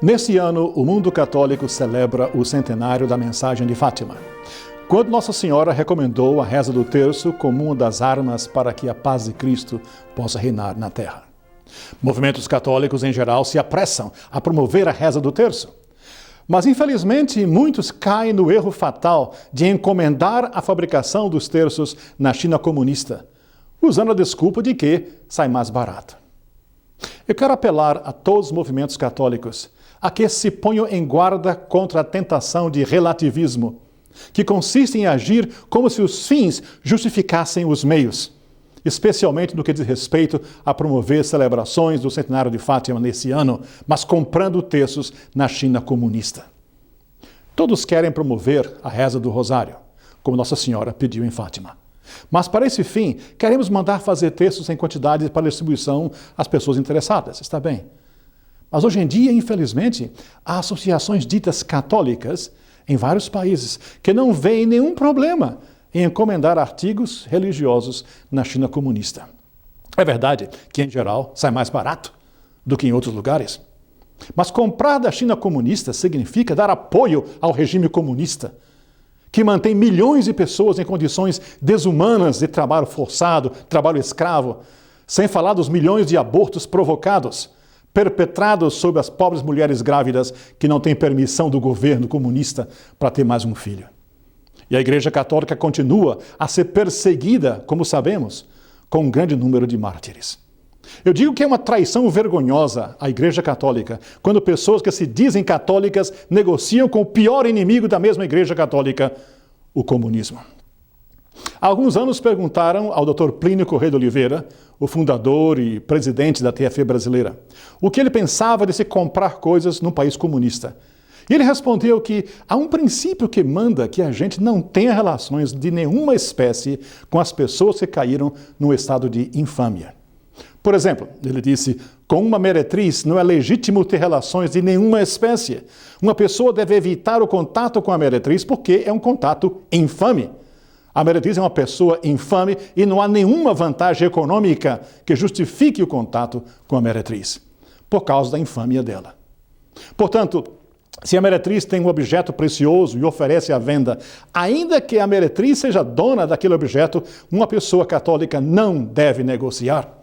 Nesse ano, o mundo católico celebra o centenário da mensagem de Fátima, quando Nossa Senhora recomendou a reza do terço como uma das armas para que a paz de Cristo possa reinar na Terra. Movimentos católicos, em geral, se apressam a promover a reza do terço. Mas, infelizmente, muitos caem no erro fatal de encomendar a fabricação dos terços na China comunista, usando a desculpa de que sai mais barato. Eu quero apelar a todos os movimentos católicos a que se ponham em guarda contra a tentação de relativismo, que consiste em agir como se os fins justificassem os meios, especialmente no que diz respeito a promover celebrações do centenário de Fátima nesse ano, mas comprando terços na China comunista. Todos querem promover a reza do Rosário, como Nossa Senhora pediu em Fátima. Mas para esse fim, queremos mandar fazer terços em quantidade para distribuição às pessoas interessadas, está bem? Mas hoje em dia, infelizmente, há associações ditas católicas em vários países que não veem nenhum problema em encomendar artigos religiosos na China comunista. É verdade que, em geral, sai mais barato do que em outros lugares. Mas comprar da China comunista significa dar apoio ao regime comunista, que mantém milhões de pessoas em condições desumanas de trabalho forçado, trabalho escravo, sem falar dos milhões de abortos provocados, perpetrados sobre as pobres mulheres grávidas que não têm permissão do governo comunista para ter mais um filho. E a Igreja Católica continua a ser perseguida, como sabemos, com um grande número de mártires. Eu digo que é uma traição vergonhosa à Igreja Católica quando pessoas que se dizem católicas negociam com o pior inimigo da mesma Igreja Católica, o comunismo. Há alguns anos perguntaram ao Dr. Plínio Corrêa de Oliveira, o fundador e presidente da TFE brasileira, o que ele pensava de se comprar coisas num país comunista. E ele respondeu que há um princípio que manda que a gente não tenha relações de nenhuma espécie com as pessoas que caíram no estado de infâmia. Por exemplo, ele disse, com uma meretriz não é legítimo ter relações de nenhuma espécie. Uma pessoa deve evitar o contato com a meretriz porque é um contato infame. A meretriz é uma pessoa infame e não há nenhuma vantagem econômica que justifique o contato com a meretriz, por causa da infâmia dela. Portanto, se a meretriz tem um objeto precioso e oferece à venda, ainda que a meretriz seja dona daquele objeto, uma pessoa católica não deve negociar.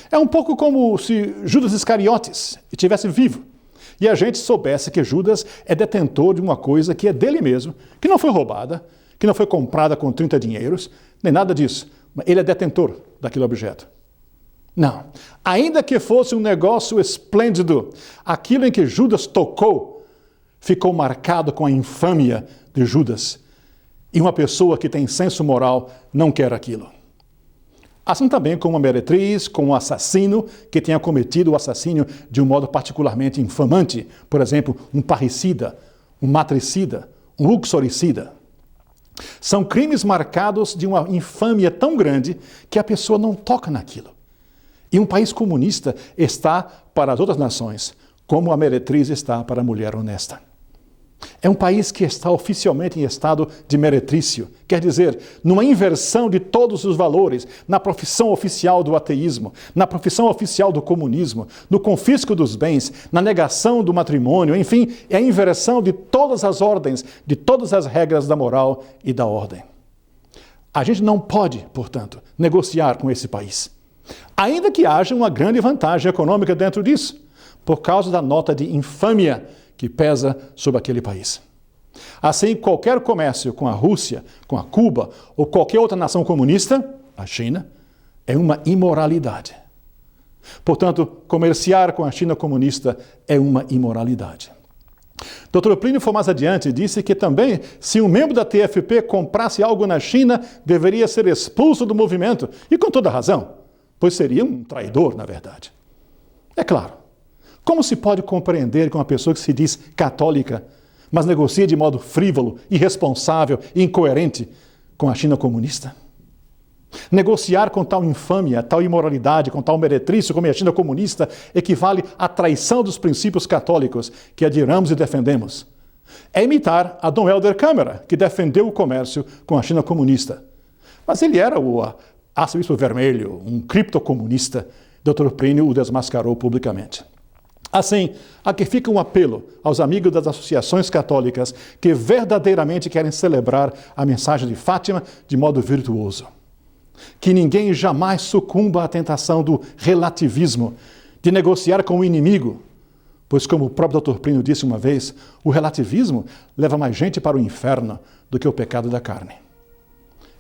É um pouco como se Judas Iscariotes estivesse vivo e a gente soubesse que Judas é detentor de uma coisa que é dele mesmo, que não foi roubada, que não foi comprada com 30 dinheiros, nem nada disso. Ele é detentor daquele objeto. Não. Ainda que fosse um negócio esplêndido, aquilo em que Judas tocou ficou marcado com a infâmia de Judas. E uma pessoa que tem senso moral não quer aquilo. Assim também com uma meretriz, com um assassino que tenha cometido o assassínio de um modo particularmente infamante. Por exemplo, um parricida, um matricida, um uxoricida. São crimes marcados de uma infâmia tão grande que a pessoa não toca naquilo. E um país comunista está para as outras nações, como a meretriz está para a mulher honesta. É um país que está oficialmente em estado de meretrício, quer dizer, numa inversão de todos os valores, na profissão oficial do ateísmo, na profissão oficial do comunismo, no confisco dos bens, na negação do matrimônio, enfim, é a inversão de todas as ordens, de todas as regras da moral e da ordem. A gente não pode, portanto, negociar com esse país, ainda que haja uma grande vantagem econômica dentro disso, por causa da nota de infâmia que pesa sobre aquele país. Assim, qualquer comércio com a Rússia, com a Cuba ou qualquer outra nação comunista, a China, é uma imoralidade. Portanto, comerciar com a China comunista é uma imoralidade. Dr. Plínio foi mais adiante e disse que também, se um membro da TFP comprasse algo na China, deveria ser expulso do movimento, e com toda razão, pois seria um traidor, na verdade. É claro. Como se pode compreender que uma pessoa que se diz católica, mas negocia de modo frívolo, irresponsável e incoerente com a China comunista? Negociar com tal infâmia, tal imoralidade, com tal meretrício como é a China comunista, equivale à traição dos princípios católicos que admiramos e defendemos. É imitar a Dom Helder Câmara, que defendeu o comércio com a China comunista. Mas ele era o arcebispo vermelho, um criptocomunista. Dr. Plínio o desmascarou publicamente. Assim, aqui fica um apelo aos amigos das associações católicas que verdadeiramente querem celebrar a mensagem de Fátima de modo virtuoso. Que ninguém jamais sucumba à tentação do relativismo, de negociar com o inimigo, pois, como o próprio Dr. Plínio disse uma vez, o relativismo leva mais gente para o inferno do que o pecado da carne.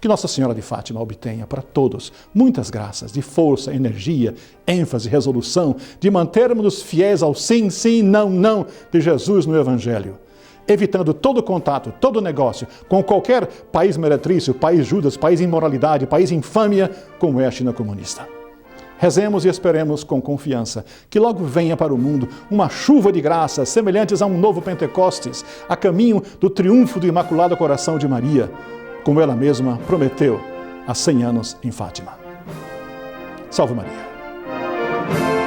Que Nossa Senhora de Fátima obtenha para todos muitas graças de força, energia, ênfase, resolução, de mantermos-nos fiéis ao sim, sim, não, não de Jesus no Evangelho, evitando todo contato, todo negócio com qualquer país meretrício, país Judas, país imoralidade, país infâmia, como é a China comunista. Rezemos e esperemos com confiança que logo venha para o mundo uma chuva de graças semelhantes a um novo Pentecostes, a caminho do triunfo do Imaculado Coração de Maria, como ela mesma prometeu há 100 anos em Fátima. Salve Maria!